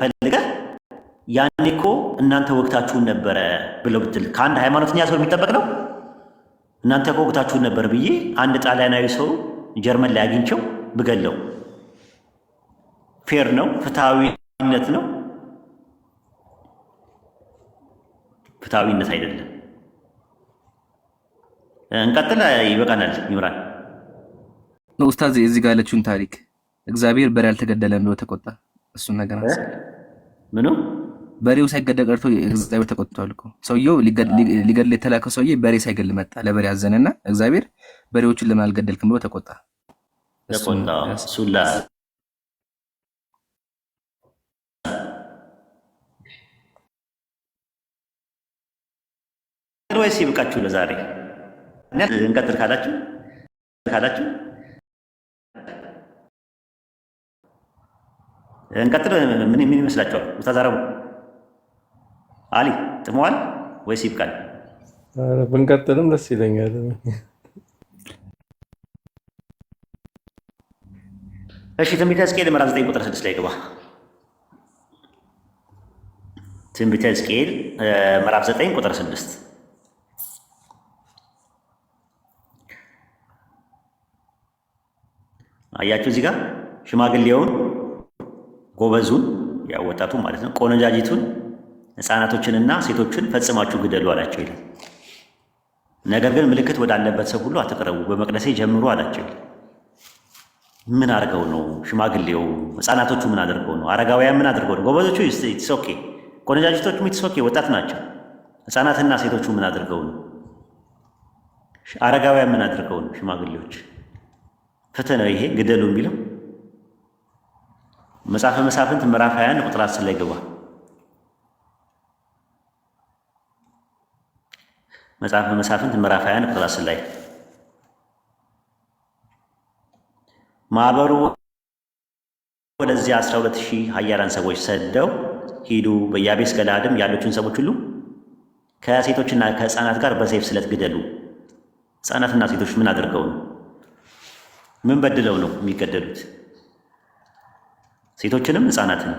ፈልገህ ያኔ እኮ እናንተ ወቅታችሁን ነበረ ብለው ብትል ከአንድ ሃይማኖተኛ ሰው የሚጠበቅ ነው። እናንተ እኮ ወቅታችሁን ነበር ብዬ አንድ ጣሊያናዊ ሰው ጀርመን ላይ አግኝቸው ብገለው ፌር ነው? ፍትሐዊነት ነው? ፍትሐዊነት አይደለም። እንቀጥል። ይበቃናል። ይምራል ኡስታዝ እዚህ ጋር ያለችውን ታሪክ እግዚአብሔር በሬ አልተገደለም ብሎ ተቆጣ። እሱን ነገር አንተ ምኑ በሬው ሳይገደል ቀርቶ እግዚአብሔር ተቆጥቷል እኮ። ሰውየው ሊገድል የተላከው ሰውዬ በሬ ሳይገድል መጣ። ለበሬ አዘነና እግዚአብሔር በሬዎችን ለምን አልገደልክም ብሎ ተቆጣ። ሱላ ወይስ ይብቃችሁ ለዛሬ? እንቀጥል ካላችሁ እንቀጥል። ምን ይመስላችኋል? ኡስታዝ አረቡ አሊ ጥመዋል ወይስ ይብቃል? ብንቀጥልም ደስ ይለኛል። እሺ ትንቢተ ሕዝቅኤል ምዕራፍ 9 ቁጥር 6 ላይ ግባ። ትንቢተ ሕዝቅኤል ምዕራፍ 9 ቁጥር 6 አያችሁ። እዚህ ጋር ሽማግሌውን ጎበዙን ያው ወጣቱ ማለት ነው፣ ቆነጃጅቱን ሕፃናቶችንና ሴቶችን ፈጽማችሁ ግደሉ አላቸው ይላል። ነገር ግን ምልክት ወዳለበት ሰው ሁሉ አትቅረቡ፣ በመቅደሴ ጀምሩ አላቸው ይላል። ምን አድርገው ነው? ሽማግሌው ሕፃናቶቹ ምን አድርገው ነው? አረጋውያን ምን አድርገው ነው? ጎበዞቹ ኢትስ ኦኬ፣ ቆነጃጅቶቹም ኢትስ ኦኬ፣ ወጣት ናቸው። ሕፃናትና ሴቶቹ ምን አድርገው ነው? አረጋውያን ምን አድርገው ነው? ሽማግሌዎች ፍትህ ነው ይሄ ግደሉ የሚለው? መጽሐፈ መሳፍንት ምዕራፍ 21 ቁጥር 10 ላይ ገባ። መጽሐፈ መሳፍንት ምዕራፍ 21 ቁጥር 10 ላይ ማህበሩ ወደዚያ 12000 ኃያላን ሰዎች ሰደው ሂዱ፣ በያቤስ ገላድም ያሉትን ሰዎች ሁሉ ከሴቶችና ከሕፃናት ጋር በሰይፍ ስለት ግደሉ። ሕፃናትና ሴቶች ምን አድርገው ነው? ምን በድለው ነው የሚገደሉት? ሴቶችንም ሕፃናትን።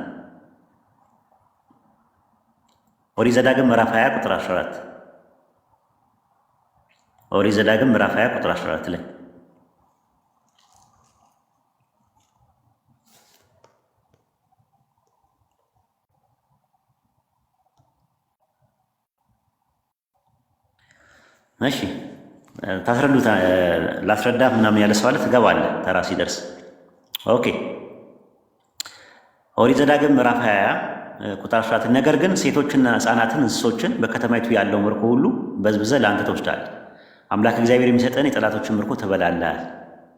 ኦሪት ዘዳግም ምዕራፍ 20 ቁጥር 14 ኦሪት ዘዳግም ምዕራፍ 20 ቁጥር 14 ላይ እሺ ታስረዱት። ላስረዳ ምናምን ያለ ሰው አለ? ትገባለህ ተራ ሲደርስ። ኦኬ ኦሪት ዘዳግም ምዕራፍ 20 ቁጥር 14 ነገር ግን ሴቶችና ሕፃናትን እንስሶችን በከተማይቱ ያለው ምርኮ ሁሉ በዝብዘህ ለአንተ ትወስዳለህ። አምላክ እግዚአብሔር የሚሰጠን የጠላቶችን ምርኮ ትበላለህ።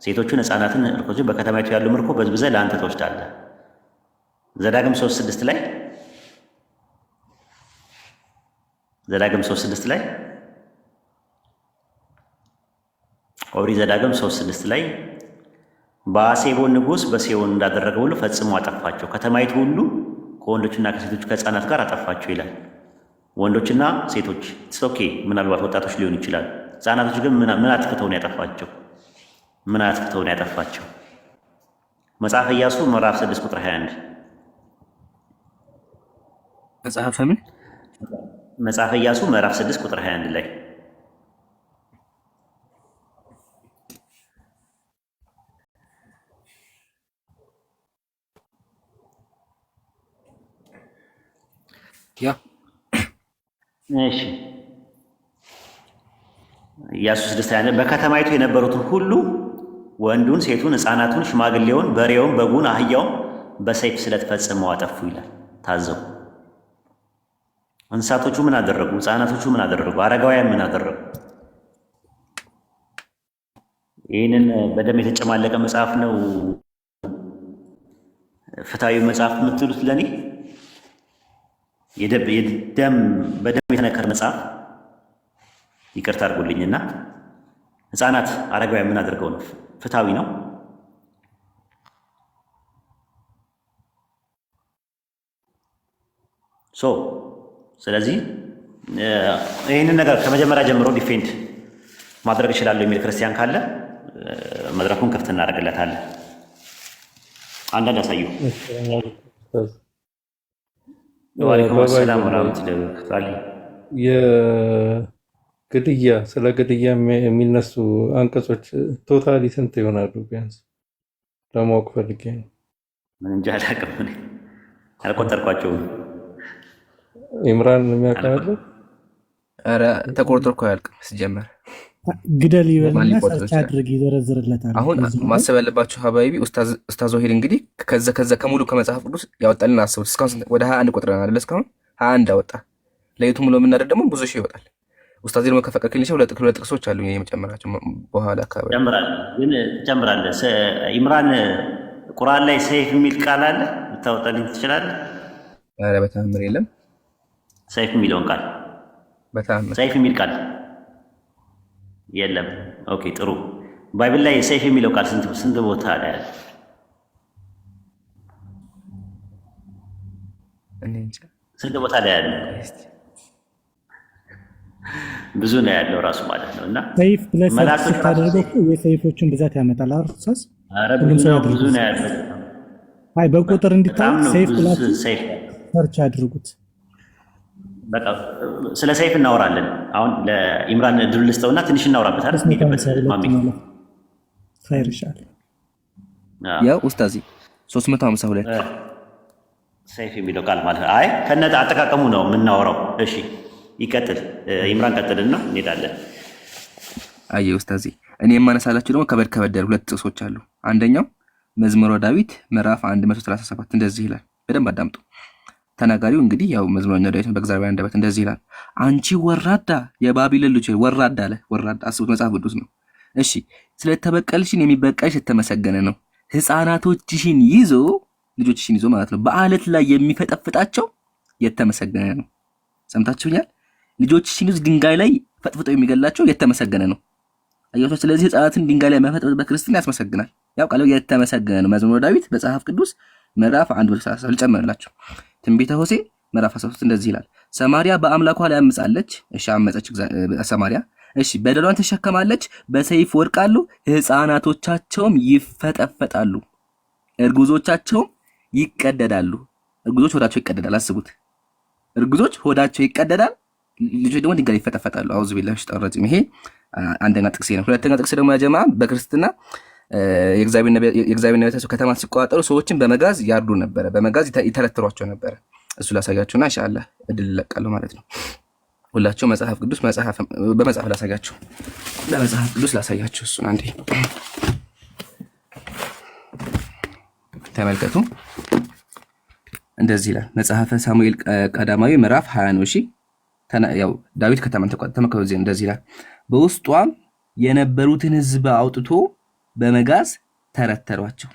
ሴቶችን ሕፃናትን እርኮችን በከተማይቱ ያለው ምርኮ በዝብዘህ ለአንተ ትወስዳለህ። ዘዳግም 3:6 ላይ ዘዳግም 3:6 ላይ ኦሪት ዘዳግም 3:6 ላይ በአሴቦን ንጉሥ በሴዎን እንዳደረገ ሁሉ ፈጽሞ አጠፋቸው፣ ከተማይቱ ሁሉ ከወንዶችና ከሴቶች ከሕፃናት ጋር አጠፋቸው ይላል። ወንዶችና ሴቶች ኦኬ፣ ምናልባት ወጣቶች ሊሆን ይችላል። ሕፃናቶች ግን ምን አጥፍተው ነው ያጠፋቸው? ምን አጥፍተው ነው ያጠፋቸው? መጽሐፈ ኢያሱ ምዕራፍ 6 ቁጥር 21 መጽሐፈ ኢያሱ ምዕራፍ 6 ቁጥር 21 ላይ እሺ ኢያሱ 6:21 በከተማይቱ የነበሩትን ሁሉ ወንዱን፣ ሴቱን፣ ሕፃናቱን፣ ሽማግሌውን፣ በሬውን፣ በጉን፣ አህያውን በሰይፍ ስለት ፈጽመው አጠፉ ይላል። ታዘቡ። እንስሳቶቹ ምን አደረጉ? ሕፃናቶቹ ምን አደረጉ? አረጋውያን ምን አደረጉ? ይህንን በደም የተጨማለቀ መጽሐፍ ነው ፍትሐዊ መጽሐፍ የምትሉት ለእኔ? በደም የተነከረ መጽሐፍ ይቅርታ አድርጉልኝና ሕፃናት አረጋውያን ምን አድርገው ነው? ፍትሐዊ ነው? ስለዚህ ይህንን ነገር ከመጀመሪያ ጀምሮ ዲፌንድ ማድረግ እችላለሁ የሚል ክርስቲያን ካለ መድረኩን ክፍት እናደርግለታለን። አንዳንድ ያሳዩ ወአለይኩም ሰላም በባይብል ላይ ወራህመቱላሂ ወበረካቱህ። የግድያ ስለ ግድያ የሚነሱ አንቀጾች ቶታሊ ስንት ይሆናሉ? ቢያንስ ለማወቅ ፈልጌ ነው። ምን እንጃ አላውቅም፣ እኔ አልቆጠርኳቸውም። ኢምራን የሚያውቀው ኧረ ተቆርጦ እኮ አያልቅም ሲጀመር። ግደል ማን ይበልና ሊቆጥር ሰርች ይችላል? አድርግ ይዘረዝርለታል። አሁን ማሰብ ያለባችሁ ሀባይቢ ኡስታዝ ወሂድ እንግዲህ ከዛ ከሙሉ ከመጽሐፍ ቅዱስ ያወጣልን አስቡት። እስካሁን ወደ 21 ቁጥር አይደል? እስካሁን 21 አወጣ። ለየቱ ሙሉ የምናደር ደግሞ ብዙ ሺህ ይወጣል። ኡስታዝ ደግሞ ከፈቀድክልኝ ሁለት ጥቅሶች አሉ የመጨመራቸው በኋላ አካባቢ ትጨምራለህ። ኢምራን ቁርአን ላይ ሰይፍ የሚል ቃል አለ፣ ልታወጣልኝ ትችላለህ? ኧረ በተአምር የለም። ሰይፍ የሚለውን ቃል በተአምር ሰይፍ የሚል ቃል የለም። ኦኬ ጥሩ። ባይብል ላይ ሰይፍ የሚለው ቃል ስንት ቦታ ላይ አለ? ስንት ቦታ ላይ አለ? ብዙ ነው ያለው ራሱ ማለት ነው። እና ሰይፍ ብለህ መላእክቶች ስታደርገው እኮ የሰይፎችን ብዛት ያመጣል። አርሳስ ብዙ ነው ያለው። አይ በቁጥር እንዲታወቅ ሰይፍ ብላችሁ ሰይፍ ሰርች አድርጉት። በቃ ስለ ሰይፍ እናወራለን። አሁን ለኢምራን ድል ልስጠውና ትንሽ እናወራበት አይደል? ኸይር ይሻላል። ያው ኡስታዚ 352 ሰይፍ የሚለው ቃል ማለት አይ ከነጣ አጠቃቀሙ ነው የምናወራው። እሺ ይቀጥል፣ ኢምራን ቀጥልና እንሄዳለን። አየ ኡስታዚ እኔ የማነሳላችሁ ደግሞ ከበድ ያሉ ሁለት ጥቅሶች አሉ። አንደኛው መዝሙረ ዳዊት ምዕራፍ 137 እንደዚህ ይላል። በደንብ አዳምጡ። ተናጋሪው እንግዲህ ያው መዝሙረኛ ዳዊት በእግዚአብሔር አንደበት እንደዚህ ይላል። አንቺ ወራዳ የባቢሎን ልጅ ወራዳ አለ። ወራዳ አስቡት፣ መጽሐፍ ቅዱስ ነው። እሺ ስለተበቀልሽን የሚበቀልሽ የተመሰገነ ነው። ሕፃናቶችሽን ይዞ ልጆችሽን ይዞ ማለት ነው በአለት ላይ የሚፈጠፍጣቸው የተመሰገነ ነው። ሰምታችሁኛል? ልጆችሽን ይዞ ድንጋይ ላይ ፈጥፍጦ የሚገላቸው የተመሰገነ ነው። አያችሁ? ስለዚህ ሕፃናትን ድንጋይ ላይ መፈጥፈጥ በክርስትና ያስመሰግናል። ያው ቃሉ የተመሰገነ ነው። መዝሙረ ዳዊት መጽሐፍ ቅዱስ ምዕራፍ 1 ልጨምርላችሁ። ትንቢተ ሆሴዕ ምዕራፍ 13 እንደዚህ ይላል። ሰማርያ በአምላኳ ላይ አምጻለች። እሺ አመፀች ሰማርያ። እሺ በደሏን ትሸከማለች፣ በሰይፍ ወድቃሉ፣ ሕፃናቶቻቸውም ይፈጠፈጣሉ፣ እርጉዞቻቸውም ይቀደዳሉ። እርጉዞች ሆዳቸው ይቀደዳል። አስቡት፣ እርጉዞች ሆዳቸው ይቀደዳል፣ ልጆች ደግሞ ድንጋይ ይፈጠፈጣሉ። አውዙ ቢላሂ ሸይጣን ረጂም። ይሄ አንደኛ ጥቅሴ ነው። ሁለተኛ ጥቅስ ደግሞ ያጀማ በክርስትና የእግዚአብሔር ነቢያት ከተማ ሲቆጣጠሩ ሰዎችን በመጋዝ ያርዱ ነበረ፣ በመጋዝ ይተረትሯቸው ነበረ። እሱ ላሳያችሁና ኢንሻአላህ እድል እለቃለሁ ማለት ነው። ሁላችሁ መጽሐፍ ቅዱስ በመጽሐፍ ላሳያችሁ፣ በመጽሐፍ ቅዱስ ላሳያችሁ። እሱን አንዴ ተመልከቱ። እንደዚህ ይላል መጽሐፈ ሳሙኤል ቀዳማዊ ምዕራፍ 20 ነው። እሺ ያው ዳዊት ከተማን ተቆጣጠረ። እንደዚህ ይላል በውስጧም የነበሩትን ሕዝብ አውጥቶ በመጋዝ ተረተሯቸው።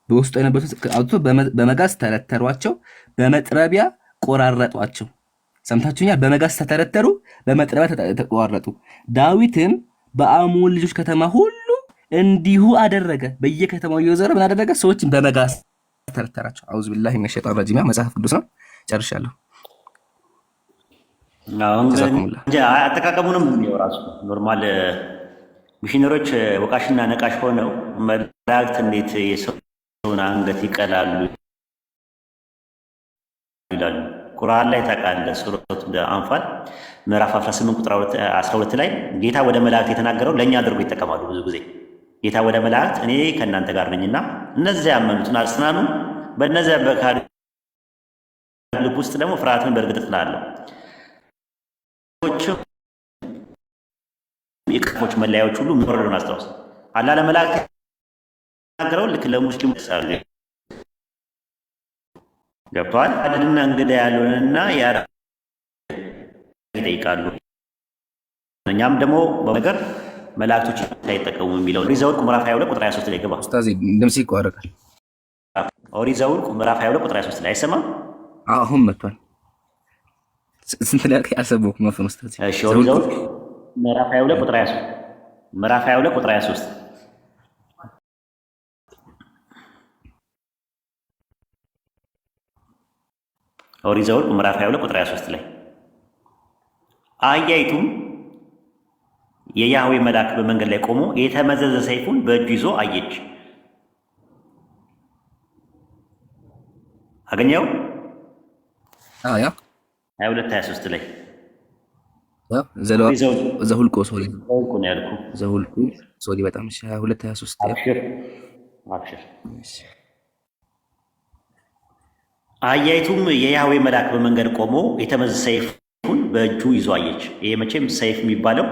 በውስጡ የነበሩትን አውጥቶ በመጋዝ ተረተሯቸው፣ በመጥረቢያ ቆራረጧቸው። ሰምታችሁኛል? በመጋዝ ተተረተሩ፣ በመጥረቢያ ተቆራረጡ። ዳዊትም በአሞን ልጆች ከተማ ሁሉ እንዲሁ አደረገ። በየከተማው እየዞረ ምን አደረገ? ሰዎችን በመጋዝ ተረተራቸው። አውዙ ቢላሂ ሚነ ሸይጣን ረጂም። መጽሐፍ ቅዱስ ነው። ጨርሻለሁ። አጠቃቀሙንም የሚው ራሱ ኖርማል ሚሽነሮች ወቃሽና ነቃሽ ሆነው መላእክት እንዴት የሰውን አንገት ይቀላሉ ይላሉ። ቁርአን ላይ ታውቃለህ፣ ሱረቱ አንፋል ምዕራፍ 18 ቁጥር 12 ላይ ጌታ ወደ መላእክት የተናገረው ለእኛ አድርጎ ይጠቀማሉ። ብዙ ጊዜ ጌታ ወደ መላእክት እኔ ከእናንተ ጋር ነኝና እነዚያ ያመኑትን አጽናኑ፣ በእነዚያ በካዱ ልብ ውስጥ ደግሞ ፍርሃትን በእርግጥ እጥላለሁ። የቅፎች መለያዎች ሁሉ የሚወረዱን አስታውስ። አላህ ለመላእክት የተናገረው ልክ ለሙስሊሙ ሳሉ ገብተዋል። አድድና እንግዳ ያልሆነና ይጠይቃሉ። እኛም ደግሞ በነገር መላእክቶች ሳይጠቀሙ የሚለው ኦሪት ዘኍልቍ ምዕራፍ 22 ቁጥር 23 ላይ ገባ። ኡስታዝ ድምጽ ይቋረጣል። ኦሪት ዘኍልቍ ምዕራፍ 22 ቁጥር 23 ላይ አይሰማም? አሁን መጥቷል። ስንት ላይ አልሰማሁም። ማፈን ኡስታዝ። እሺ ኦሪት ዘኍልቍ ምዕራፍ 22 ቁጥር 23 ምዕራፍ 22 ቁጥር 23 ኦሪት ዘኍልቍ ምዕራፍ 22 ቁጥር 23 ላይ አህያይቱም የያህዌ መልአክ በመንገድ ላይ ቆሞ የተመዘዘ ሰይፉን በእጁ ይዞ አየች። አገኘው ያ 22 23 ላይ ዘሁልቆ ሶሪ ዘውልቁ ነው ያልኩ። ዘሁልቆ ሶሪ በጣም 22 23 አብሽር አብሽር። አህያይቱም የያህዌ መልአክ በመንገድ ቆሞ የተመዘዘ ሰይፉን በእጁ ይዞ አየች። ይሄ መቼም ሰይፍ የሚባለው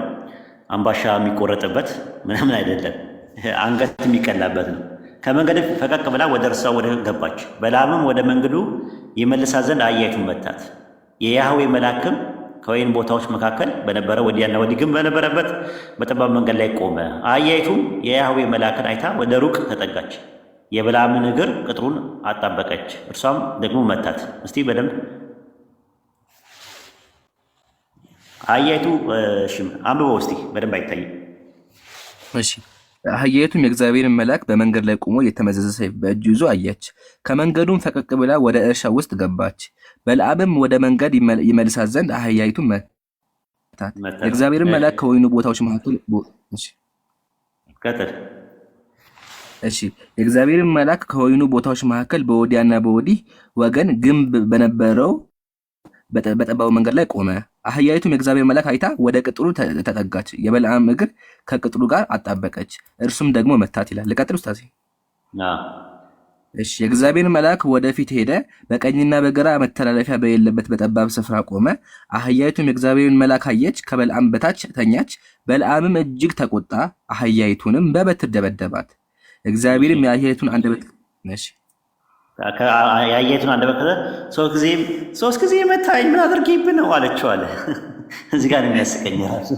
አምባሻ የሚቆረጥበት ምናምን አይደለም፣ አንገት የሚቀላበት ነው። ከመንገድ ፈቀቅ ብላ ወደ እርሷ ወደ ገባች። በለዓምም ወደ መንገዱ ይመልሳት ዘንድ አህያይቱን መታት። የያህዌ መልአክም ከወይን ቦታዎች መካከል በነበረ ወዲያና ወዲህ ግን በነበረበት በጠባብ መንገድ ላይ ቆመ። አህያይቱም የያህዌ መልአክን አይታ ወደ ሩቅ ተጠጋች፣ የበለዓምን እግር ቅጥሩን አጣበቀች፣ እርሷም ደግሞ መታት። እስቲ በደንብ አህያይቱ አንብበው እስቲ በደንብ አይታይም። እሺ አህያይቱም የእግዚአብሔርን መልአክ በመንገድ ላይ ቆሞ የተመዘዘ ሰይፍ በእጁ ይዞ አየች። ከመንገዱም ፈቀቅ ብላ ወደ እርሻ ውስጥ ገባች። በለዓምም ወደ መንገድ ይመልሳት ዘንድ አህያይቱን መታት። የእግዚአብሔርን መልአክ ከወይኑ ቦታዎች መካከል እሺ የእግዚአብሔርን መልአክ ከወይኑ ቦታዎች መካከል በወዲያና በወዲህ ወገን ግንብ በነበረው በጠባቡ መንገድ ላይ ቆመ። አህያይቱም የእግዚአብሔር መልአክ አይታ ወደ ቅጥሩ ተጠጋች፣ የበለዓም እግር ከቅጥሩ ጋር አጣበቀች፣ እርሱም ደግሞ መታት ይላል። ልቀጥል ኡስታዝ? እሺ የእግዚአብሔር መልአክ ወደፊት ሄደ፣ በቀኝና በግራ መተላለፊያ በሌለበት በጠባብ ስፍራ ቆመ። አህያይቱም የእግዚአብሔርን መልአክ አየች፣ ከበለዓም በታች ተኛች። በለዓምም እጅግ ተቆጣ፣ አህያይቱንም በበትር ደበደባት። እግዚአብሔርም የአህያይቱን አንደበት የአህያይቱን አንደበት ሶስት ጊዜ መታኝ፣ ምን አድርጌብህ ነው አለችው አለ። እዚህ ጋር የሚያስቀኝ ራሱ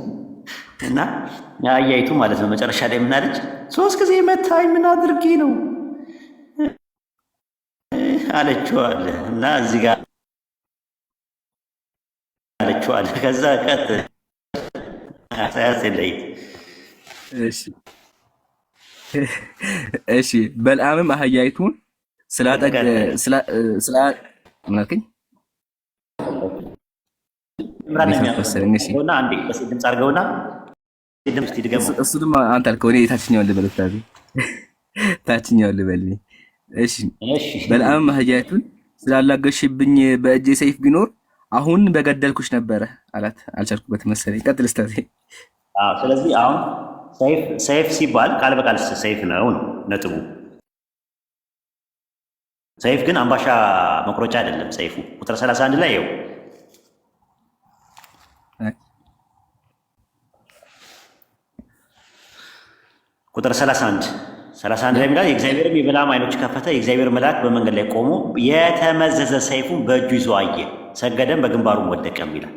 እና የአህያይቱ ማለት ነው። መጨረሻ ላይ ምን አለች? 3 ጊዜ መታኝ፣ ምን አድርጌ ነው አለችው አለ። እና እዚህ ጋር አለችው አለ። ከዛ ቀጥ ሳያስለይ እሺ በለዓምም አህያይቱን ምናልከኝ ድምፅ አድርገውና እሱንም አንተ አልከው፣ እኔ ታችኛውን ልበል ታችኛውን ልበል። እሺ በለዓምም አህያይቱን ስላላገሽብኝ በእጄ ሰይፍ ቢኖር አሁን በገደልኩሽ ነበረ አላት። አልቻልኩበትም መሰለኝ። ቀጥል ኡስታዝ። ስለዚህ አሁን ሰይፍ ሲባል ቃል በቃል ሰይፍ ነው ነጥቡ። ሰይፍ ግን አምባሻ መቁረጫ አይደለም። ሰይፉ ቁጥር 31 ላይ ይኸው ቁጥር 31 ላይ የሚላል የእግዚአብሔርም የበለዓም ዓይኖች ከፈተ፣ የእግዚአብሔር መልአክ በመንገድ ላይ ቆሞ የተመዘዘ ሰይፉን በእጁ ይዞ አየ፣ ሰገደም፣ በግንባሩም ወደቀም ይላል።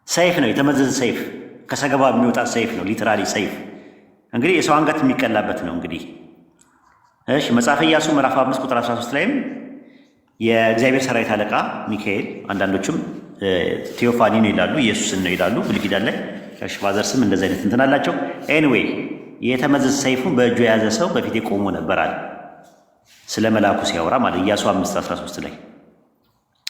ሰይፍ ነው፣ የተመዘዘ ሰይፍ፣ ከሰገባ የሚወጣ ሰይፍ ነው። ሊትራሊ ሰይፍ እንግዲህ የሰው አንገት የሚቀላበት ነው። እንግዲህ እሺ መጽሐፈ ኢያሱ ምዕራፍ 5 ቁጥር 13 ላይም የእግዚአብሔር ሰራዊት አለቃ ሚካኤል፣ አንዳንዶችም ቴዎፋኒ ነው ይላሉ፣ ኢየሱስን ነው ይላሉ። ብሉይ ኪዳን ላይ ፋዘር ስም እንደዚህ አይነት እንትን አላቸው። ኤኒዌይ የተመዘዘ ሰይፉን በእጁ የያዘ ሰው በፊቴ ቆሞ ነበር አለ። ስለ መልአኩ ሲያወራ ማለት ኢያሱ 5:13 ላይ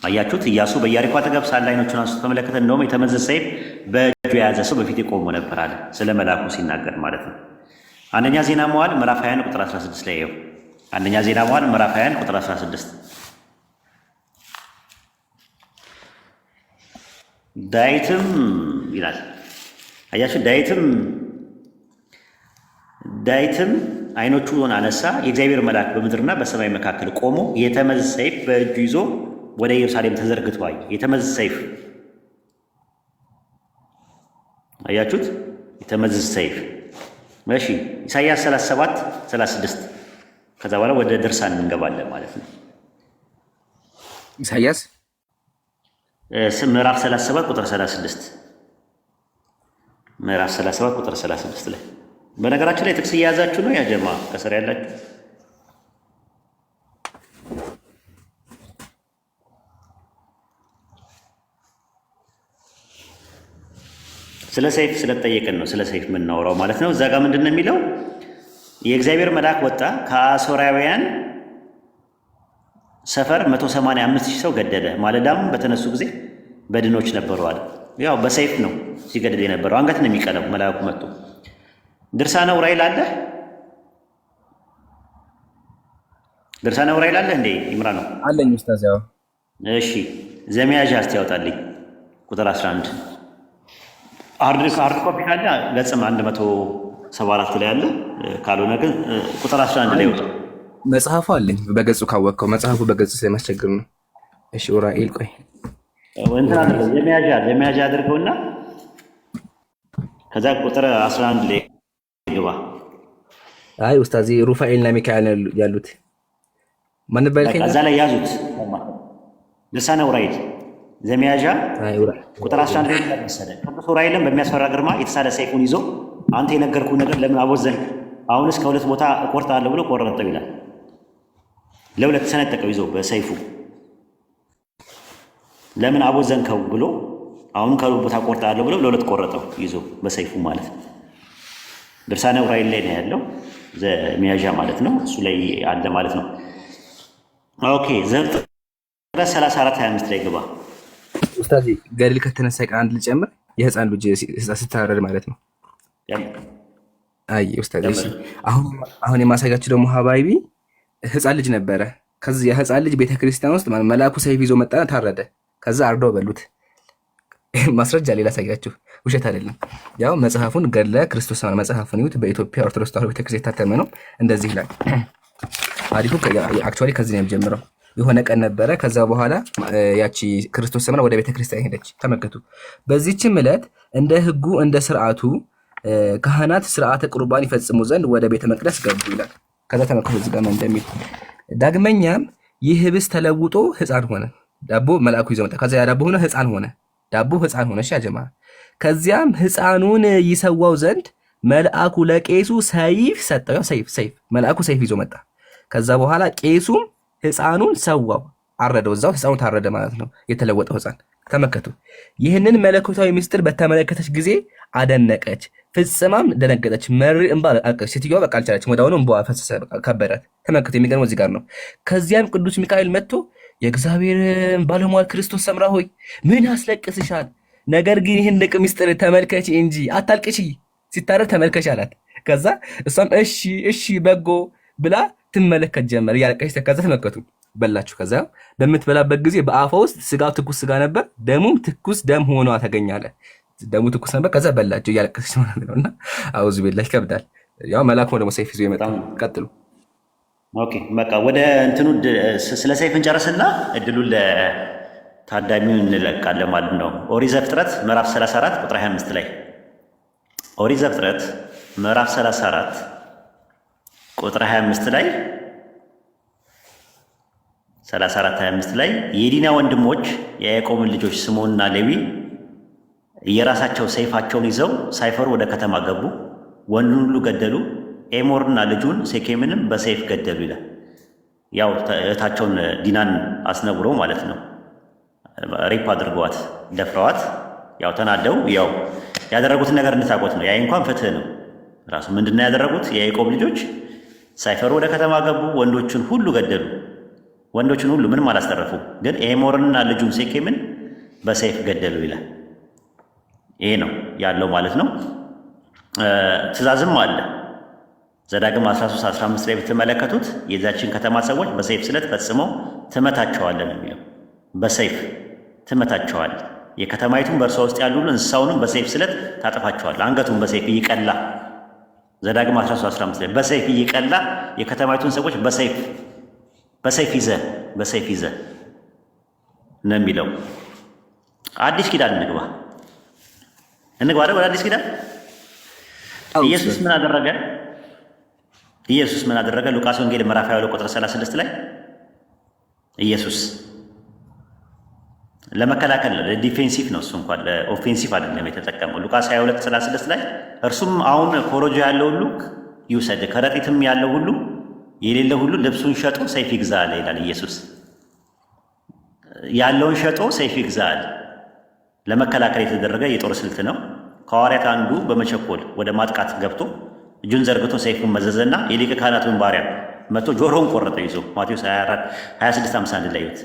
አያችሁት። ኢያሱ በኢያሪኮ አጠገብ ሳለ ዓይኖቹን አንስቶ ተመለከተ፣ እንደውም የተመዘዘ ሰይፍ በእጁ የያዘ ሰው በፊቴ ቆሞ ነበር አለ። ስለ መልአኩ ሲናገር ማለት ነው። አንደኛ ዜና መዋዕል ምዕራፍ 21 ቁጥር 16 ላይ ይኸው አንደኛ ዜና መዋዕል ምዕራፍ 21 ቁጥር 16 ዳዊትም ይላል። አያችሁ ዳዊትም ዓይኖቹን አነሳ፣ የእግዚአብሔር መልአክ በምድርና በሰማይ መካከል ቆሞ የተመዘዘ ሰይፍ በእጁ ይዞ ወደ ኢየሩሳሌም ተዘርግቶ አየ። የተመዘዘ ሰይፍ አያችሁት፣ የተመዘዘ ሰይፍ። እሺ ኢሳይያስ 37:36 ከዛ በኋላ ወደ ድርሳን እንገባለን ማለት ነው። ኢሳይያስ ምዕራፍ 37 ቁጥር 36 ምዕራፍ 37 ቁጥር 36 ላይ በነገራችን ላይ ጥቅስ እየያዛችሁ ነው ያጀማ ከስር ያላችሁ ስለ ሰይፍ ስለተጠየቅን ነው ስለ ሰይፍ የምናወራው ማለት ነው። እዛ ጋር ምንድን ነው የሚለው? የእግዚአብሔር መልአክ ወጣ ከአሦራውያን ሰፈር 185,000 ሰው ገደለ። ማለዳም በተነሱ ጊዜ በድኖች ነበሩ አለ። ያው በሰይፍ ነው ሲገድል የነበረው፣ አንገት ነው የሚቀለው። መልአኩ መጡ። ድርሳነ ዑራኤል አለ? ድርሳነ ዑራኤል አለ እንዴ? ይምራ ነው አለኝ ኡስታዝ። ያው እሺ ዘመያዣ እስቲ ያውጣልኝ ቁጥር 11 ሃርድ ኮፒ ካለ ገጽም 174 ላይ አለ። ካልሆነ ግን ቁጥር 11 ላይ ይወጣ። መጽሐፉ አለኝ በገጹ ካወቅከው፣ መጽሐፉ በገጹ ስለማስቸግር ነው። እሺ ኡራኤል ቆይ እንትን አድርገው ዘመያዣ አድርገውና ከዛ ቁጥር 11 ላይ ግባ። አይ ኡስታዝ ሩፋኤልና ሚካኤል ያሉት ማን ባልከኝ? ከዛ ላይ ያዙት። ልሳነ ኡራኤል ዘመያዣ ቁጥር 11 ላይ ተመሰለ። ቅዱስ ኡራኤልም በሚያስፈራ ግርማ የተሳለ ሰይፉን ይዞ አንተ የነገርኩህ ነገር ለምን አቦዘንክ? አሁንስ ከሁለት ቦታ እቆርጣለሁ ብሎ ቆረጠው ይላል። ለሁለት ሰነጠቀው ይዞ በሰይፉ ለምን አቦዘንከው ብሎ አሁን ከሁለት ቦታ እቆርጣለሁ ብሎ ለሁለት ቆረጠው ይዞ በሰይፉ ማለት ነው። ድርሳነ ኡራኤል ላይ ነው ያለው ዘመያዣ ማለት ነው። እሱ ላይ አለ ማለት ነው። ኦኬ ዘፍጥረት 34:25 ላይ ግባ ኡስታዝ። ገድል ከተነሳ ቀን አንድ ልጨምር፣ የህፃን ልጅ ስታረድ ማለት ነው። አይ ኡስታዝ አሁን የማሳያችሁ ደግሞ ሀባይቢ ህፃን ልጅ ነበረ። ከዚህ የህፃን ልጅ ቤተክርስቲያን ውስጥ መልአኩ ሰይፍ ይዞ መጣና ታረደ። ከዛ አርደው በሉት። ማስረጃ ሌላ ሳያችሁ ውሸት አይደለም። ያው መጽሐፉን ገድለ ክርስቶስ መጽሐፉን ይሁት በኢትዮጵያ ኦርቶዶክስ ተዋሕዶ ቤተክርስቲያን የታተመ ነው። እንደዚህ ይላል። አሪፉ አክቹዋሊ ከዚህ ነው የሚጀምረው። የሆነ ቀን ነበረ። ከዛ በኋላ ያቺ ክርስቶስ ሰምራ ወደ ቤተክርስቲያን ሄደች። ተመከቱ። በዚህችም ዕለት እንደ ህጉ እንደ ስርዓቱ ካህናት ስርዓተ ቁርባን ይፈጽሙ ዘንድ ወደ ቤተ መቅደስ ገቡ ይላል። ከዛ ተመከቱ እዚህ ጋር እንደሚል ዳግመኛም ይህ ህብስት ተለውጦ ህፃን ሆነ። ዳቦ መልአኩ ይዞ መጣ። ከዛ ያ ዳቦ ሆነ ህፃን ሆነ። ዳቦ ህፃን ሆነ። እሺ አጀማ። ከዚያም ህፃኑን ይሰዋው ዘንድ መልአኩ ለቄሱ ሰይፍ ሰጠው። ያው ሰይፍ መልአኩ ሰይፍ ይዞ መጣ። ከዛ በኋላ ቄሱም ህፃኑን ሰዋው፣ አረደው። እዛው ህፃኑ ታረደ ማለት ነው፣ የተለወጠው ህፃን። ተመከቱ። ይህንን መለኮታዊ ምስጢር በተመለከተች ጊዜ አደነቀች፣ ፍጽማም ደነገጠች፣ መሪ እንባ አለቀሰች። ሴትዮዋ በቃ አልቻለችም፣ ወዲያውኑ እንባዋ ፈሰሰ፣ ከበዳት። ተመከቱ። የሚገርመው እዚህ ጋር ነው። ከዚያም ቅዱስ ሚካኤል መጥቶ የእግዚአብሔር ባለሟል ክርስቶስ ሰምራ ሆይ ምን ያስለቅስሻል? ነገር ግን ይህን ድንቅ ምስጢር ተመልከች እንጂ አታልቅሺ፣ ሲታረድ ተመልከች አላት። ከዛ እሷም እሺ በጎ ብላ ትመለከት ጀመር እያለቀች። ከዛ ተመከቱ በላችሁ። ከዛ በምትበላበት ጊዜ በአፏ ውስጥ ስጋው ትኩስ ስጋ ነበር፣ ደሙም ትኩስ ደም ሆኖ ተገኛለ። ደሙ ትኩስ ነበር። ከዛ በላችሁ እያለቀሰች ማለት ነውና አውዙ ቢላህ ይከብዳል። ያው መልአኩ ደግሞ ሰይፍ ይዞ ይመጣ። ቀጥሉ። ኦኬ በቃ ወደ እንትኑ ስለ ሰይፍ እንጨርስና እድሉን ለታዳሚው እንለቃለን ማለት ነው። ኦሪት ዘፍጥረት ምዕራፍ 34 ቁጥር 25 ላይ ኦሪት ዘፍጥረት ምዕራፍ 34 ቁጥር 25 ላይ 34:25 ላይ የዲና ወንድሞች የያዕቆብን ልጆች ስምዖንና ሌዊ የራሳቸው ሰይፋቸውን ይዘው ሳይፈሩ ወደ ከተማ ገቡ፣ ወንዱን ሁሉ ገደሉ፣ ኤሞርና ልጁን ሴኬምንም በሰይፍ ገደሉ ይላል። ያው እህታቸውን ዲናን አስነውረው ማለት ነው። ሬፕ አድርገዋት ደፍረዋት፣ ያው ተናደው ያው ያደረጉትን ነገር እንድታውቁት ነው። ያ እንኳን ፍትህ ነው ራሱ። ምንድነው ያደረጉት? የያዕቆብ ልጆች ሳይፈሩ ወደ ከተማ ገቡ፣ ወንዶችን ሁሉ ገደሉ። ወንዶችን ሁሉ ምንም አላስተረፉ፣ ግን ኤሞርንና ልጁን ሴኬምን በሰይፍ ገደሉ ይላል። ይሄ ነው ያለው ማለት ነው። ትእዛዝም አለ። ዘዳግም 13:15 ላይ ብትመለከቱት የዛችን ከተማ ሰዎች በሰይፍ ስለት ፈጽመው ትመታቸዋለህ ነው የሚለው። በሰይፍ ትመታቸዋል። የከተማይቱን በእርሷ ውስጥ ያሉ እንስሳውንም በሰይፍ ስለት ታጠፋቸዋል። አንገቱን በሰይፍ እየቀላ ዘዳግም 13:15 ላይ በሰይፍ እየቀላ የከተማይቱን ሰዎች በሰይፍ ይዘ ነው የሚለው። አዲስ ኪዳን እንግባ ወደ አዲስ ኪዳን። ኢየሱስ ምን አደረገ? ሉቃስ ወንጌል ምዕራፍ 22 ቁጥር 36 ላይ ኢየሱስ ለመከላከል ለዲፌንሲቭ ነው፣ እሱ እንኳን ለኦፌንሲቭ አይደለም የተጠቀመው። ሉቃስ 22:36 ላይ እርሱም አሁን ኮረጆ ያለው ሁሉ ይውሰድ፣ ከረጢትም ያለው ሁሉ የሌለ ሁሉ ልብሱን ሸጦ ሰይፍ ይግዛ አለ ይላል ኢየሱስ። ያለውን ሸጦ ሰይፍ ይግዛ አለ። ለመከላከል የተደረገ የጦር ስልት ነው። ከሐዋርያት አንዱ በመቸኮል ወደ ማጥቃት ገብቶ እጁን ዘርግቶ ሰይፉን መዘዘና የሊቀ ካህናቱን ባሪያ መጥቶ ጆሮውን ቆረጠው ይዞ ማቴዎስ 26:51 ላይ ይዩት።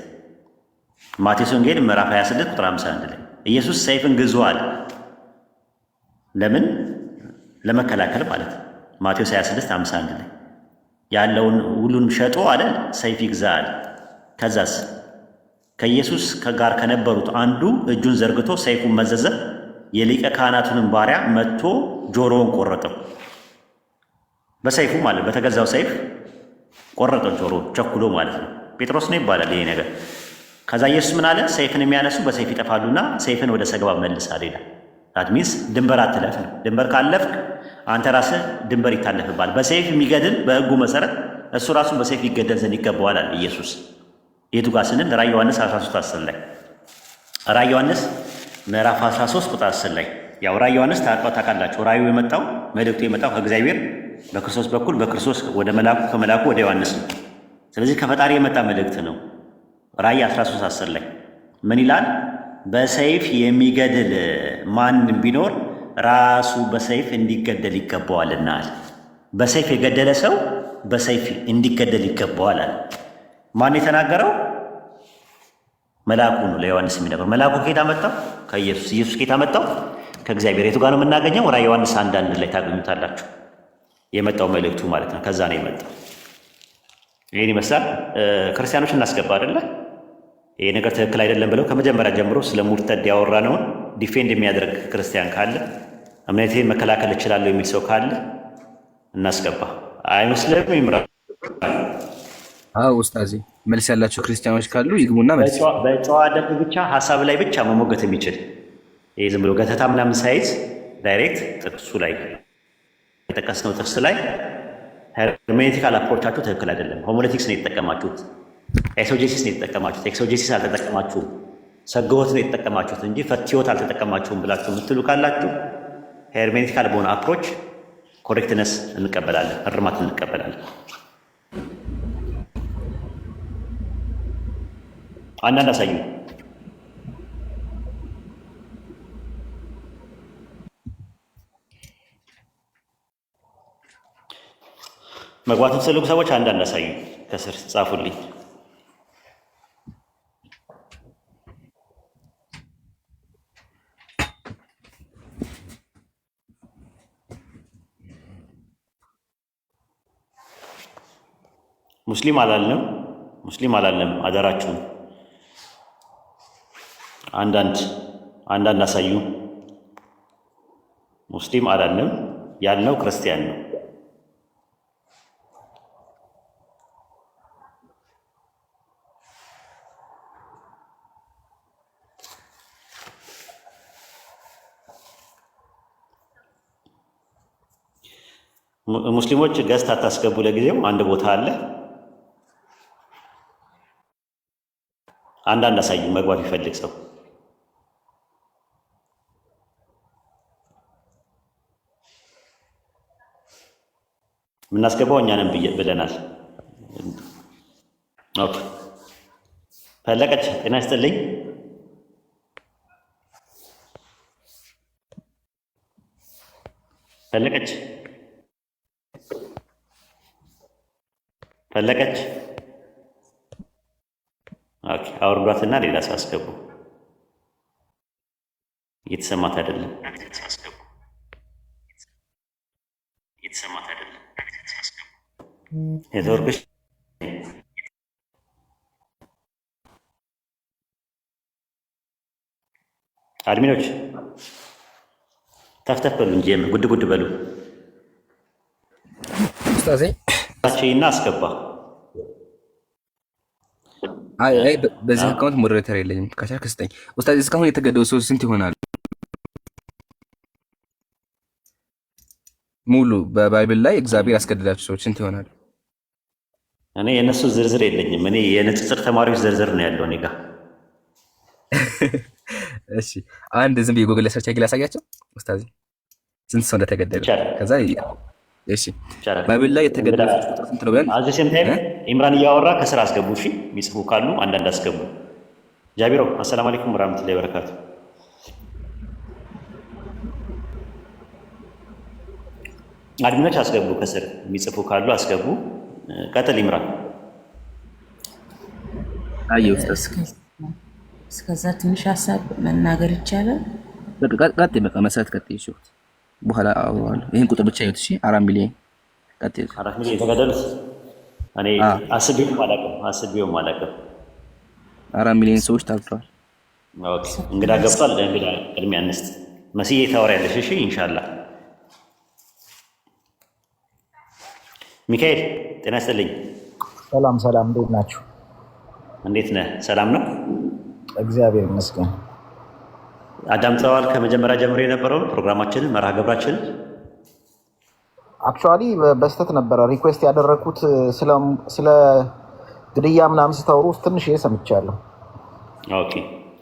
ማቴዎስ ወንጌል ምዕራፍ 26 ቁጥር 51 ላይ ኢየሱስ ሰይፍን ግዙ አለ። ለምን? ለመከላከል ማለት ነው። ማቴዎስ 26:51 ላይ ያለውን ሁሉንም ሸጦ አለ ሰይፍ ይግዛ አለ። ከዛስ ከኢየሱስ ጋር ከነበሩት አንዱ እጁን ዘርግቶ ሰይፉን መዘዘ። የሊቀ ካህናቱንም ባሪያ መጥቶ ጆሮውን ቆረጠው። በሰይፉ ማለት በተገዛው ሰይፍ ቆረጠው፣ ጆሮ ቸኩሎ ማለት ነው። ጴጥሮስ ነው ይባላል ይሄ ነገር። ከዛ ኢየሱስ ምን አለ? ሰይፍን የሚያነሱ በሰይፍ ይጠፋሉና ሰይፍን ወደ ሰገባ መልሳል ይላል። ዛት ሚንስ ድንበር አትለፍ ነው። ድንበር ካለፍክ አንተ ራስህ ድንበር ይታለፍባል። በሰይፍ የሚገድል በሕጉ መሰረት እሱ ራሱ በሰይፍ ይገደል ዘንድ ይገባዋል አለ ኢየሱስ። የቱ ጋር ስንል ራዕየ ዮሐንስ 13:10 ላይ ራዕየ ዮሐንስ ምዕራፍ 13 ቁጥር 10 ላይ ያው ራዕየ ዮሐንስ ታውቃላችሁ። ራእዩ የመጣው መልእክቱ የመጣው ከእግዚአብሔር በክርስቶስ በኩል በክርስቶስ ወደ መልአኩ ከመልአኩ ወደ ዮሐንስ ነው። ስለዚህ ከፈጣሪ የመጣ መልእክት ነው። ራእይ 13:10 ላይ ምን ይላል? በሰይፍ የሚገድል ማንም ቢኖር ራሱ በሰይፍ እንዲገደል ይገባዋልና አለ። በሰይፍ የገደለ ሰው በሰይፍ እንዲገደል ይገባዋል አለ። ማን የተናገረው? መልአኩ ነው ለዮሐንስ የሚነግረው። መልአኩ ከየት አመጣው? ከኢየሱስ። ኢየሱስ ከየት አመጣው? ከእግዚአብሔር። የቱ ጋር ነው የምናገኘው? ራዕየ ዮሐንስ 1:1 ላይ ታገኙታላችሁ። የመጣው መልእክቱ ማለት ነው። ከዛ ነው የመጣው። ይህን ይመስላል። ክርስቲያኖች እናስገባ አይደለ? ይሄ ነገር ትክክል አይደለም ብለው ከመጀመሪያ ጀምሮ ስለ ሙርተድ ያወራነውን ዲፌንድ የሚያደርግ ክርስቲያን ካለ እምነቴን መከላከል እችላለሁ የሚል ሰው ካለ እናስገባ። አይመስልም? ይምራ። አዎ ኡስታዚ፣ መልስ ያላቸው ክርስቲያኖች ካሉ ይግቡና መልስ። በጨዋ ደንብ ብቻ ሀሳብ ላይ ብቻ መሞገት የሚችል ይሄ ዝም ብሎ ገተታ ምናምን ሳይዝ ዳይሬክት ጥቅሱ ላይ የጠቀስነው ጥቅስ ላይ ሄርሜኔቲካል አፕሮቻችሁ ትክክል አይደለም። ሆሞሌቲክስ ነው የተጠቀማችሁት፣ ኤክሶጄሲስ ነው የተጠቀማችሁት። ኤክሶጄሲስ አልተጠቀማችሁም፣ ሰገወት ነው የተጠቀማችሁት እንጂ ፈትዮት አልተጠቀማችሁም ብላችሁ የምትሉ ካላችሁ ሄርሜኔቲካል በሆነ አፕሮች ኮሬክትነስ እንቀበላለን፣ እርማት እንቀበላለን። አንዳንድ አሳዩ። መግባት የምትፈልጉ ሰዎች አንዳንድ አሳዩ፣ ከስር ጻፉልኝ። ሙስሊም አላልንም፣ ሙስሊም አላልንም። አደራችሁን አንዳንድ አሳዩ። ሙስሊም አላልንም፣ ያልነው ክርስቲያን ነው። ሙስሊሞች ገዝት አታስገቡ። ለጊዜው አንድ ቦታ አለ። አንዳንድ አሳዩ፣ መግባት ይፈልግ ሰው። የምናስገባው እኛንም ብለናል። ኦኬ። ፈለቀች ጤና ይስጥልኝ። ፈለቀች ኦኬ። አውርዷትና ሌላ ሰው አስገቡ። እየተሰማት አይደለም። ኔትወርክሽ አድሚኖች ተፍተፍ በሉ እንጂ ጉድ ጉድ በሉ። ኡስታዜ እና አስገባ። አይ በዚህ አካውንት ሞዴሬተር የለኝም። ከቻልክ ስጠኝ ኡስታዝ። እስካሁን የተገደሉ ሰዎች ስንት ይሆናሉ? ሙሉ በባይብል ላይ እግዚአብሔር ያስገደዳቸው ሰዎች ስንት ይሆናሉ? እኔ የእነሱ ዝርዝር የለኝም። እኔ የንጽጽር ተማሪዎች ዝርዝር ነው ያለው እኔ ጋር። እሺ አንድ ዝም ብዬ ጎግል ሰርች አድርጌ ላሳያቸው ኡስታዝ ስንት ሰው እንደተገደለ። ከዛ እሺ ባይብል ላይ የተገደለ ቁጥር ስንት ነው ብለን አዚ ሴም ታይም ኢምራን እያወራ ከስራ አስገቡ። እሺ የሚጽፉ ካሉ አንዳንድ አስገቡ። ጃቢሮ አሰላሙ አለይኩም ወራህመቱላሂ ወበረካቱ። አድሚኖች አስገቡ፣ ከስር የሚጽፉ ካሉ አስገቡ። ቀጥል ኢምራን። አየሁ ኡስታዝ። እስከዛ ትንሽ ሀሳብ መናገር ይቻላል? ቀጥይ፣ በቃ መሰረት ቀጥይ። እሺ በኋላ አወራዋለሁ። ይሄን ቁጥር ብቻ ይወት። እሺ 4 ሚሊዮን ቀጥይ። 4 ሚሊዮን የተገደሉት እኔ አስቤውም አላውቅም። 4 ሚሊዮን ሰዎች ታግተዋል። ኦኬ እንግዳ ገብቷል። እንግዳ ቅድሚያ እንስጥ። መስዬ ታወሪያለሽ? እሺ ኢንሻአላህ። ሚካኤል ጤና ይስጥልኝ። ሰላም ሰላም፣ እንዴት ናችሁ? እንዴት ነህ? ሰላም ነው እግዚአብሔር ይመስገን። አዳምጠዋል? ከመጀመሪያ ጀምሮ የነበረውን ፕሮግራማችንን መርሃ ግብራችንን? አክቹዋሊ በስተት ነበረ ሪኩዌስት ያደረኩት ስለ ግድያ ምናምን ስታወሩ ትንሽ ሰምቻለሁ። ኦኬ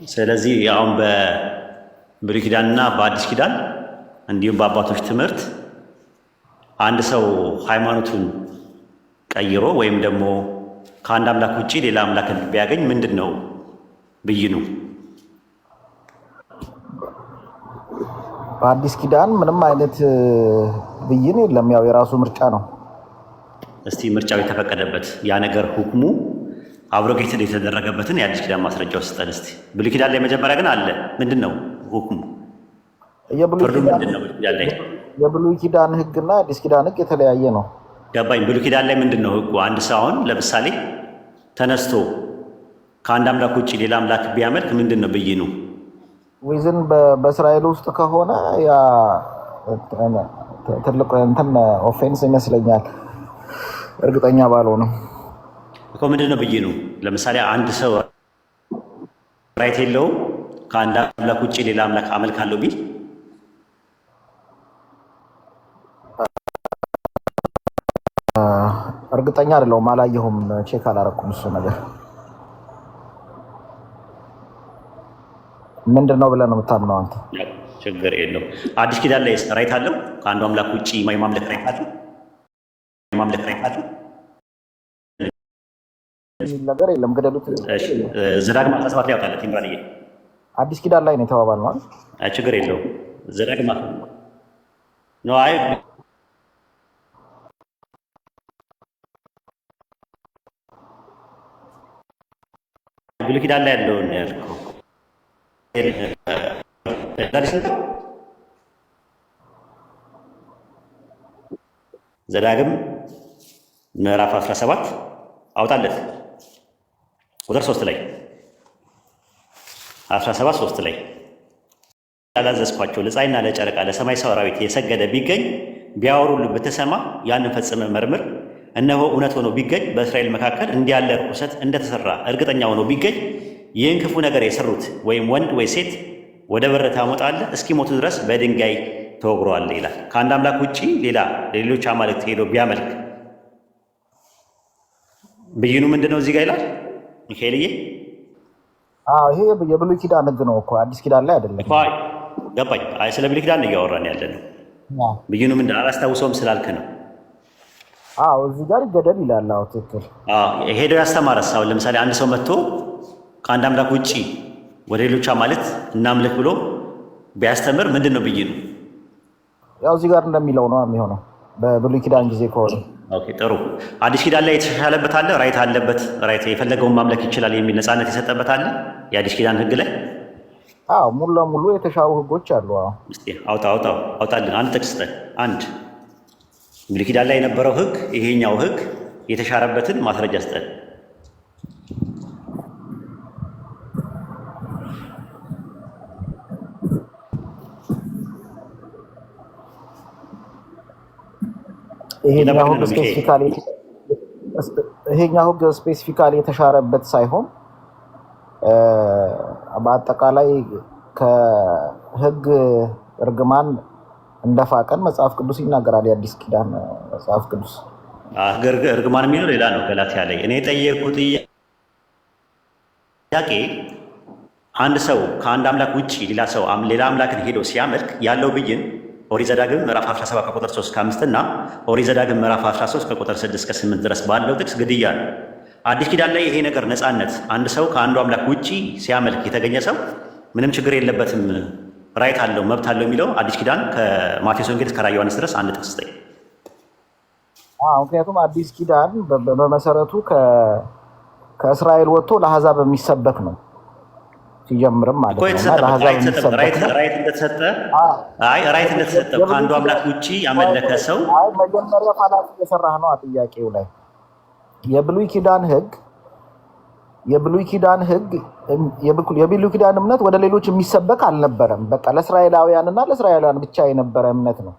ስለዚህ አሁን በብሉይ ኪዳንና በአዲስ ኪዳን እንዲሁም በአባቶች ትምህርት አንድ ሰው ሃይማኖቱን ቀይሮ ወይም ደግሞ ከአንድ አምላክ ውጭ ሌላ አምላክ ቢያገኝ ምንድን ነው ብይኑ? በአዲስ ኪዳን ምንም አይነት ብይን የለም። ያው የራሱ ምርጫ ነው። እስቲ ምርጫው የተፈቀደበት ያ ነገር ሁክሙ አብሮጌትድ የተደረገበትን የአዲስ ኪዳን ማስረጃ ውስጠን እስቲ። ብሉይ ኪዳን ላይ መጀመሪያ ግን አለ። ምንድን ነው ሁክሙ? ፍርዱ ምንድን ነው? ብሉይ ኪዳን ላይ የብሉይ ኪዳን ህግና የአዲስ ኪዳን ህግ የተለያየ ነው። ገባኝ። ብሉይ ኪዳን ላይ ምንድን ነው ህጉ? አንድ ሰው አሁን ለምሳሌ ተነስቶ ከአንድ አምላክ ውጭ ሌላ አምላክ ቢያመልክ ምንድን ነው ብይኑ? ዊዝን በእስራኤል ውስጥ ከሆነ ያ ትልቅ እንትን ኦፌንስ ይመስለኛል፣ እርግጠኛ ባልሆነም እኮ ምንድን ነው ብይኑ? ለምሳሌ አንድ ሰው ራይት የለውም ከአንድ አምላክ ውጭ ሌላ አምላክ አመልካለሁ ቢል እርግጠኛ አይደለሁም፣ አላየሁም፣ ቼክ አላረኩም። እሱ ነገር ምንድን ነው ብለህ ነው የምታምነው አንተ? ችግር የለውም። አዲስ ኪዳን ላይ ራይት አለው ከአንዱ አምላክ ውጭ ማምለክ ራይት አለው? ማምለክ ራይት አለው የሚል ነገር የለም። ገደሉት። ዘዳግም 17 ላይ ያወጣለት ይምራልዬ። አዲስ ኪዳን ላይ ነው የተባባልነው አይደል? ችግር የለውም። ዘዳግም ነው። አይ ብሉይ ኪዳን ላይ ያለውን ያልከው ዘዳግም ምዕራፍ 17 አውጣለት ቁጥር 3 ላይ 17 3 ላይ ያላዘዝኳቸው ለፀሐይና ለጨረቃ ለሰማይ ሰራዊት የሰገደ ቢገኝ ቢያወሩልህ ብትሰማ ያንን ፈጽመህ መርምር። እነሆ እውነት ሆኖ ቢገኝ በእስራኤል መካከል እንዲህ ያለ ርኩሰት እንደተሰራ እርግጠኛ ሆኖ ቢገኝ ይህን ክፉ ነገር የሰሩት ወይም ወንድ ወይ ሴት ወደ በር ታመጣለህ፣ እስኪሞቱ ድረስ በድንጋይ ተወግረዋለህ ይላል። ከአንድ አምላክ ውጭ ሌሎች አማልክት ሄዶ ቢያመልክ ብይኑ ምንድን ነው? እዚህ ጋር ይላል ሚካኤልዬ። ይሄ የብሉይ ኪዳን ህግ ነው እኮ አዲስ ኪዳን ላይ አይደለም። ገባኝ። ስለ ብሉይ ኪዳን እያወራን ያለ ነው። ብይኑ ምንድን አላስታውሰውም ስላልክ ነው። እዚህ ጋር ይገደል ይላል። ትክክል። ሄደው ያስተማረስ አሁን ለምሳሌ አንድ ሰው መጥቶ ከአንድ አምላክ ውጭ ወደ ሌሎች አማልክት እናምልክ ብሎ ቢያስተምር ምንድን ነው ብይኑ? ያው እዚህ ጋር እንደሚለው ነው የሚሆነው በብሉይ ኪዳን ጊዜ ከሆነ። ኦኬ ጥሩ። አዲስ ኪዳን ላይ የተሻሻለበት አለ፣ ራይት አለበት፣ ራይት የፈለገውን ማምለክ ይችላል የሚል ነፃነት የሰጠበት አለ የአዲስ ኪዳን ህግ ላይ። ሙሉ ለሙሉ የተሻሩ ህጎች አሉ። አውጣልን አንድ ጥቅስ ስጠን። አንድ ብሉይ ኪዳን ላይ የነበረው ህግ ይሄኛው ህግ የተሻረበትን ማስረጃ ስጠን። ይሄኛው ህግ ስፔሲፊካሊ የተሻረበት ሳይሆን በአጠቃላይ ከህግ እርግማን እንደፋቀን መጽሐፍ ቅዱስ ይናገራል። የአዲስ ኪዳን መጽሐፍ ቅዱስ እርግማን የሚለው ሌላ ነው። ገላትያ ላይ እኔ የጠየቅኩት ጥያቄ አንድ ሰው ከአንድ አምላክ ውጭ ሌላ አምላክን ሄዶ ሲያመልክ ያለው ብይን ኦሪት ዘዳግም ምዕራፍ 17 ከቁጥር 3 እስከ 5 እና ኦሪት ዘዳግም ምዕራፍ 13 ከቁጥር 6 እስከ 8 ድረስ ባለው ጥቅስ ግድያ ነው። አዲስ ኪዳን ላይ ይሄ ነገር ነፃነት፣ አንድ ሰው ከአንዱ አምላክ ውጭ ሲያመልክ የተገኘ ሰው ምንም ችግር የለበትም፣ ራይት አለው፣ መብት አለው የሚለው አዲስ ኪዳን ከማቴዎስ ወንጌል እስከ ራዕየ ዮሐንስ ድረስ አንድ ጥቅስ ስጠኝ። ምክንያቱም አዲስ ኪዳን በመሰረቱ ከእስራኤል ወጥቶ ለአሕዛብ የሚሰበክ ነው ሲጀምርም ማለት ነው። ራይት እንደተሰጠ ከአንዱ አምላክ ውጭ ያመለከ ሰው መጀመሪያ ፋላሲ እየሰራህ ነው ጥያቄው ላይ። የብሉይ ኪዳን ህግ የብሉይ ኪዳን ህግ የብሉይ ኪዳን እምነት ወደ ሌሎች የሚሰበክ አልነበረም። በቃ ለእስራኤላውያንና ለእስራኤላውያን ብቻ የነበረ እምነት ነው።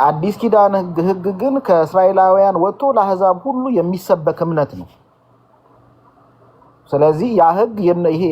አዲስ ኪዳን ህግ ግን ከእስራኤላውያን ወጥቶ ለአሕዛብ ሁሉ የሚሰበክ እምነት ነው። ስለዚህ ያ ህግ ይሄ